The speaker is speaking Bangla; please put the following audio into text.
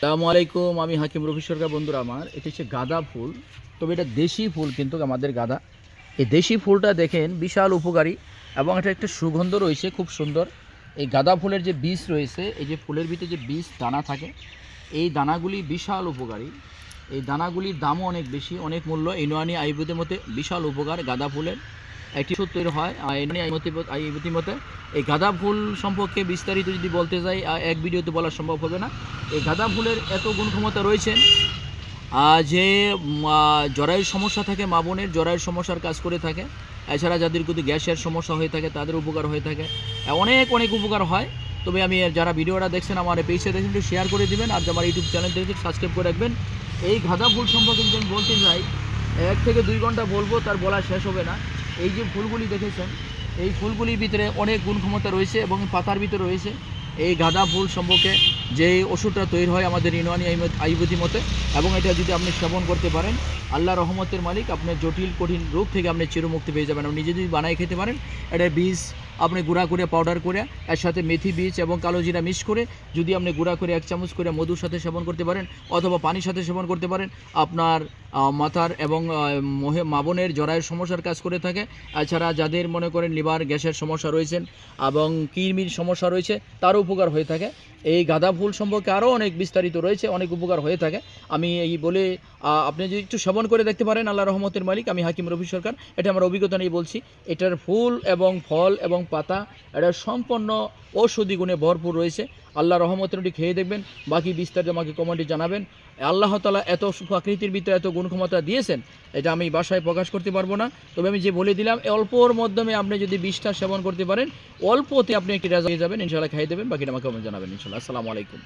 আসসালামু আলাইকুম। আমি হাকিম রফি সরকার। বন্ধুরা আমার, এটা হচ্ছে গাঁদা ফুল। তবে এটা দেশি ফুল, কিন্তু আমাদের গাঁদা এই দেশি ফুলটা দেখেন বিশাল উপকারী এবং এটা একটা সুগন্ধ রয়েছে খুব সুন্দর। এই গাঁদা ফুলের যে বীজ রয়েছে, এই যে ফুলের ভিতরে যে বীজ দানা থাকে, এই দানাগুলি বিশাল উপকারী। এই দানাগুলির দামও অনেক বেশি, অনেক মূল্য। ইউনানি আয়ুর্বেদের মতে বিশাল উপকার গাঁদা ফুলের। একটি ওষুধ তৈরি হয় আয়ুর্বেদের মতে। এই গাঁদা ফুল সম্পর্কে বিস্তারিত যদি বলতে যাই, এক ভিডিওতে বলা সম্ভব হবে না। এই গাঁদা ফুলের এত গুণ ক্ষমতা রয়েছে যে জরায়ুর সমস্যা থাকে, মা বোনের জরায়ুর সমস্যার কাজ করে থাকে। এছাড়া যাদের কিন্তু গ্যাসের সমস্যা হয়ে থাকে তাদের উপকার হয়ে থাকে, অনেক অনেক উপকার হয়। তবে আমি যারা ভিডিওটা দেখছেন আমার পেজে দেখেন, একটু শেয়ার করে দেবেন, আর আমার ইউটিউব চ্যানেল থেকে সাবস্ক্রাইব করে রাখবেন। এই গাঁদা ফুল সম্পর্কে যদি আমি বলতে যাই, 1 থেকে 2 ঘন্টা বলবো, তার বলা শেষ হবে না। এই যে ফুলগুলি দেখেছেন, এই ফুলগুলির ভিতরে অনেক গুণ ক্ষমতা রয়েছে এবং পাতার ভিতরে রয়েছে। এই গাঁদা ফুল সম্পর্কে যে ওষুধটা তৈরি হয় আমাদের ইউনানি আয়ুর্বেদিক মতে, এবং এটা যদি আপনি সেবন করতে পারেন, আল্লাহ রহমতের মালিক, আপনার জটিল কঠিন রোগ থেকে আপনি চিরমুক্তি পেয়ে যাবেন। আপনি নিজে যদি বানায় খেতে পারেন, এটার বীজ আপনি গুঁড়া করে পাউডার করে, এর সাথে মেথি বীজ এবং কালো জিরা মিক্স করে যদি আপনি গুঁড়া করে 1 চামচ করে মধুর সাথে সেবন করতে পারেন, অথবা পানির সাথে সেবন করতে পারেন, আপনার মাথার এবং মা বোনের জরায়ুর সমস্যার কাজ করে থাকে। এছাড়া যাদের মনে করেন লিভার গ্যাসের সমস্যা রয়েছেন এবং কৃমির সমস্যা রয়েছে, তারও উপকার হয়ে থাকে। এই গাঁদা ফুল সম্পর্কে আরও অনেক বিস্তারিত রয়েছে, অনেক উপকার হয়ে থাকে। আমি এই বলে আপনি যদি একটু সেবন করে দেখতে পারেন, আল্লাহ রহমতের মালিক, আমি হাকিম রফি সরকার, এটা আমার অভিজ্ঞতা নিয়ে বলছি। এটার ফুল এবং ফল এবং পাতা এটা সম্পূর্ণ ঔষধি গুণে ভরপুর রয়েছে। আল্লাহ রহমতের ওটি খেয়ে দেখবেন, বাকি বিস্তারিত আমাকে কমেন্টে জানাবেন। আল্লাহ তাআলা এত প্রাকৃতির ভিতরে এত গুণ ক্ষমতা দিয়েছেন, এটা আমি বাসায় প্রকাশ করতে পারবো না। তবে আমি যে বলে দিলাম, অল্পর মাধ্যমে আপনি যদি 20টা সেবন করতে পারেন, অল্পতে আপনি একটি রেজাল্ট পেয়ে যাবেন। ইনশাআল্লাহ খাইয়ে দেবেন, বাকিটা আমাকে কমেন্ট জানাবেন ইনশাআল্লাহ। আসসালামু আলাইকুম।